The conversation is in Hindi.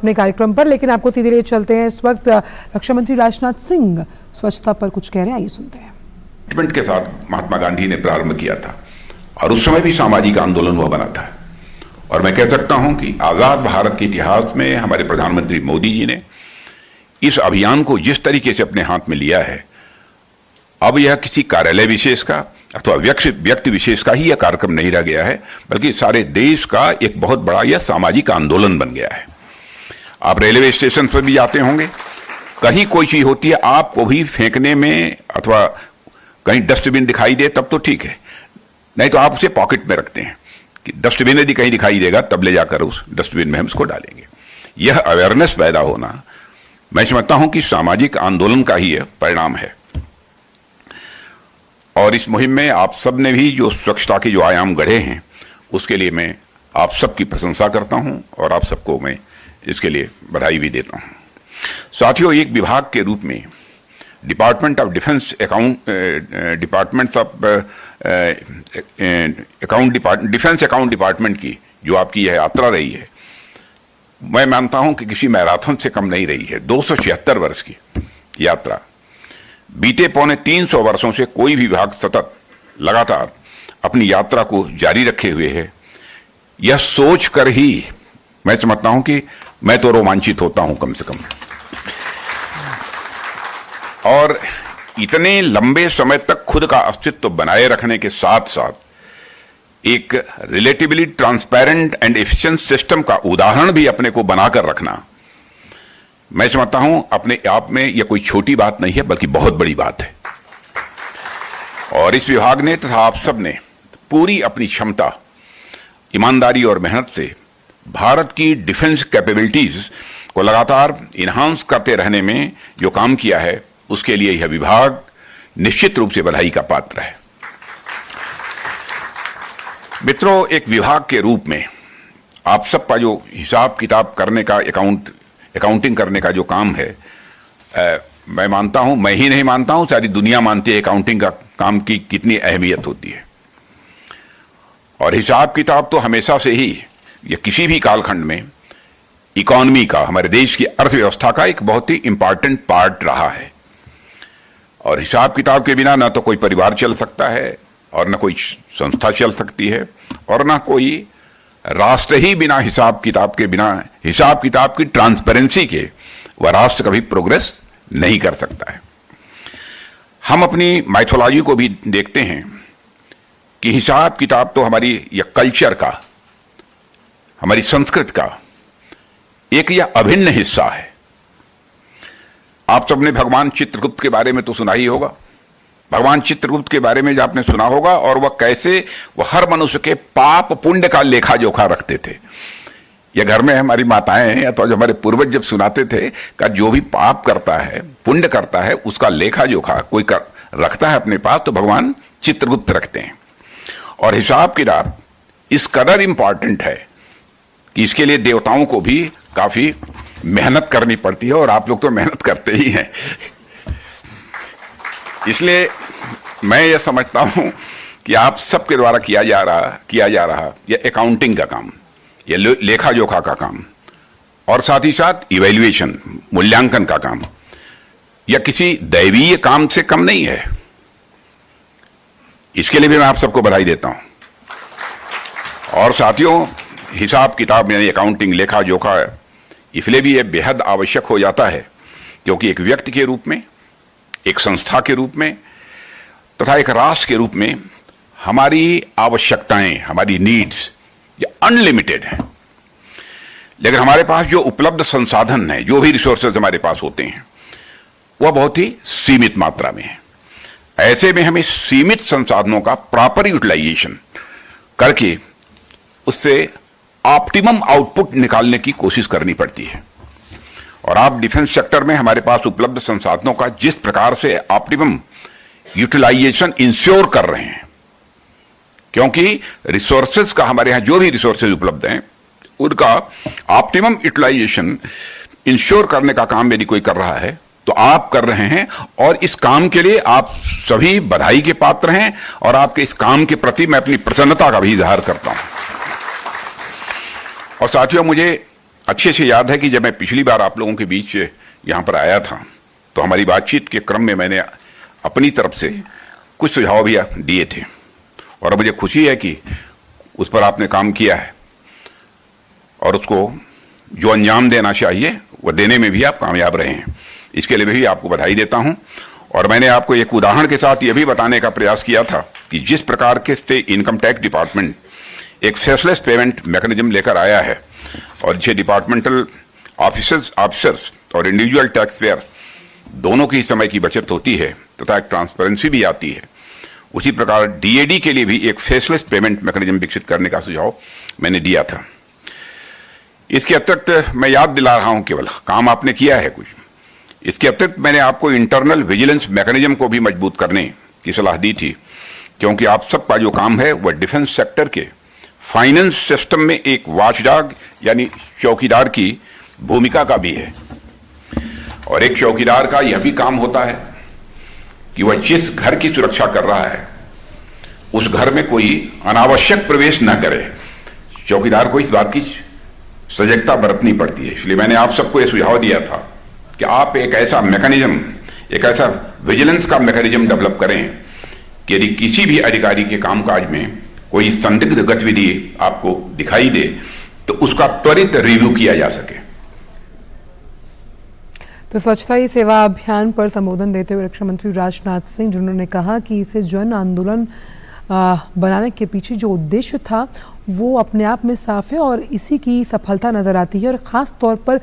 अपने कार्यक्रम पर, लेकिन आपको सीधे लिए चलते हैं। इस वक्त रक्षा मंत्री राजनाथ सिंह स्वच्छता पर कुछ कह रहे हैं, आइए सुनते हैं। के साथ महात्मा गांधी ने प्रारंभ किया था और उस समय भी सामाजिक आंदोलन हुआ बना था। और मैं कह सकता हूं कि आजाद भारत के इतिहास में हमारे प्रधानमंत्री मोदी जी ने इस अभियान को जिस तरीके से अपने हाथ में लिया है, अब यह किसी कार्यालय विशेष का अथवा व्यक्ति विशेष का ही यह कार्यक्रम नहीं रह गया है, बल्कि सारे देश का एक बहुत बड़ा यह सामाजिक आंदोलन बन गया है। आप रेलवे स्टेशन पर भी जाते होंगे, कहीं कोई चीज होती है आपको भी फेंकने में अथवा कहीं डस्टबिन दिखाई दे तब तो ठीक है, नहीं तो आप उसे पॉकेट में रखते हैं कि डस्टबिन यदि कहीं दिखाई देगा तब ले जाकर उस डस्टबिन में हम इसको डालेंगे। यह अवेयरनेस पैदा होना मैं समझता हूं कि सामाजिक आंदोलन का ही यह परिणाम है। और इस मुहिम में आप सब ने भी जो स्वच्छता के जो आयाम गढ़े हैं, उसके लिए मैं आप सबकी प्रशंसा करता हूं और आप सबको मैं इसके लिए बधाई भी देता हूं। साथियों, एक विभाग के रूप में department of defence defence account department की जो आपकी यह यात्रा रही है, मैं मानता हूं कि किसी मैराथन से कम नहीं रही है। 276 वर्ष की यात्रा, बीते पौने 300 वर्षों से कोई भी विभाग सतत लगातार अपनी यात्रा को जारी रखे हुए है। यह सोच कर ही मैं समझता हूं कि मैं तो रोमांचित होता हूं कम से कम। और इतने लंबे समय तक खुद का अस्तित्व बनाए रखने के साथ साथ एक relatively transparent and efficient system का उदाहरण भी अपने को बनाकर रखना, मैं समझता हूं अपने आप में यह कोई छोटी बात नहीं है, बल्कि बहुत बड़ी बात है। और इस विभाग ने तथा आप सब ने पूरी अपनी क्षमता, ईमानदारी और मेहनत से भारत की डिफेंस कैपेबिलिटीज को लगातार इन्हांस करते रहने में जो काम किया है, उसके लिए यह विभाग निश्चित रूप से बधाई का पात्र है। मित्रों, एक विभाग के रूप में आप सबका जो हिसाब किताब करने का, अकाउंटिंग करने का जो काम है, मैं मानता हूं, मैं ही नहीं मानता हूं, सारी दुनिया मानती है अकाउंटिंग का काम की कितनी अहमियत होती है। और हिसाब किताब तो हमेशा से ही या किसी भी कालखंड में इकोनॉमी का, हमारे देश की अर्थव्यवस्था का एक बहुत ही इंपॉर्टेंट पार्ट रहा है। और हिसाब किताब के बिना ना तो कोई परिवार चल सकता है, और ना कोई संस्था चल सकती है, और ना कोई राष्ट्र ही बिना हिसाब किताब के, बिना हिसाब किताब की ट्रांसपेरेंसी के वह राष्ट्र कभी प्रोग्रेस नहीं कर सकता है। हम अपनी माइथोलॉजी को भी देखते हैं कि हिसाब किताब तो हमारी या कल्चर का, हमारी संस्कृति का एक यह अभिन्न हिस्सा है। आप सबने भगवान चित्रगुप्त के बारे में तो सुना ही होगा। भगवान चित्रगुप्त के बारे में जो आपने सुना होगा, और वह कैसे वह हर मनुष्य के पाप पुण्य का लेखा जोखा रखते थे। यह घर में हमारी माताएं या तो हमारे पूर्वज जब सुनाते थे कि जो भी पाप करता है, पुण्य करता है, उसका लेखा जोखा कोई रखता है अपने पास, तो भगवान चित्रगुप्त रखते हैं। और हिसाब किताब इस कदर इंपॉर्टेंट है कि इसके लिए देवताओं को भी काफी मेहनत करनी पड़ती है, और आप लोग तो मेहनत करते ही हैं। इसलिए मैं यह समझता हूं कि आप सबके द्वारा किया जा रहा यह अकाउंटिंग का काम, यह लेखा जोखा का काम, और साथ ही साथ इवैल्यूएशन, मूल्यांकन का काम, यह किसी दैवीय काम से कम नहीं है। इसके लिए भी मैं आप सबको बधाई देता हूं। और साथियों, हिसाब किताब यानी अकाउंटिंग, लेखा जोखा, इसलिए भी यह बेहद आवश्यक हो जाता है क्योंकि एक व्यक्ति के रूप में, एक संस्था के रूप में तथा एक राष्ट्र के रूप में हमारी आवश्यकताएं, हमारी नीड्स ये अनलिमिटेड हैं। लेकिन हमारे पास जो उपलब्ध संसाधन है, जो भी रिसोर्सेज हमारे पास होते हैं, वह बहुत ही सीमित मात्रा में है। ऐसे में हमें सीमित संसाधनों का प्रॉपर यूटिलाइजेशन करके उससे ऑप्टिमम आउटपुट निकालने की कोशिश करनी पड़ती है। और आप डिफेंस सेक्टर में हमारे पास उपलब्ध संसाधनों का जिस प्रकार से ऑप्टिमम यूटिलाइजेशन इंश्योर कर रहे हैं, क्योंकि रिसोर्सेज का, हमारे यहां जो भी रिसोर्सेज उपलब्ध हैं, उनका ऑप्टिमम यूटिलाइजेशन इंश्योर करने का काम यदि कोई कर रहा है तो आप कर रहे हैं। और इस काम के लिए आप सभी बधाई के पात्र हैं, और आपके इस काम के प्रति मैं अपनी प्रसन्नता का भी इजहार करता हूं। और साथियों, मुझे अच्छे से याद है कि जब मैं पिछली बार आप लोगों के बीच यहां पर आया था तो हमारी बातचीत के क्रम में मैंने अपनी तरफ से कुछ सुझाव भी दिए थे और मुझे खुशी है कि उस पर आपने काम किया है और उसको जो अंजाम देना चाहिए वह देने में भी आप कामयाब रहे हैं। इसके लिए भी आपको बधाई देता हूं। और मैंने आपको एक उदाहरण के साथ यह भी बताने का प्रयास किया था कि जिस प्रकार के से इनकम टैक्स डिपार्टमेंट एक फेसलेस पेमेंट मैकेनिज्म लेकर आया है और जो डिपार्टमेंटल ऑफिसर्स और इंडिविजुअल टैक्स पेयर दोनों की समय की बचत होती है तथा एक ट्रांसपेरेंसी भी आती है, उसी प्रकार डीएडी के लिए भी एक फेसलेस पेमेंट मैकेनिज्म विकसित करने का सुझाव मैंने दिया था। इसके अतिरिक्त मैं याद दिला रहा हूं, केवल काम आपने किया है कुछ। इसके अतिरिक्त मैंने आपको इंटरनल विजिलेंस मैकेनिज्म को भी मजबूत करने की सलाह दी थी, क्योंकि आप सबका जो काम है वह डिफेंस सेक्टर के फाइनेंस सिस्टम में एक वॉचडॉग यानी चौकीदार की भूमिका का भी है। और एक चौकीदार का यह भी काम होता है कि वह जिस घर की सुरक्षा कर रहा है उस घर में कोई अनावश्यक प्रवेश न करे। चौकीदार को इस बात की सजगता बरतनी पड़ती है। इसलिए मैंने आप सबको यह सुझाव दिया था कि आप एक ऐसा मैकेनिज्म, एक ऐसा विजिलेंस का मैकेनिज्म डेवलप करें कि यदि किसी भी अधिकारी के कामकाज में कोई संदिग्ध गतिविधि आपको दिखाई दे तो उसका त्वरित रिव्यू किया जा सके। तो स्वच्छता ही सेवा अभियान पर संबोधन देते हुए रक्षा मंत्री राजनाथ सिंह, जिन्होंने कहा कि इसे जन आंदोलन बनाने के पीछे जो उद्देश्य था वो अपने आप में साफ है और इसी की सफलता नजर आती है और खास तौर पर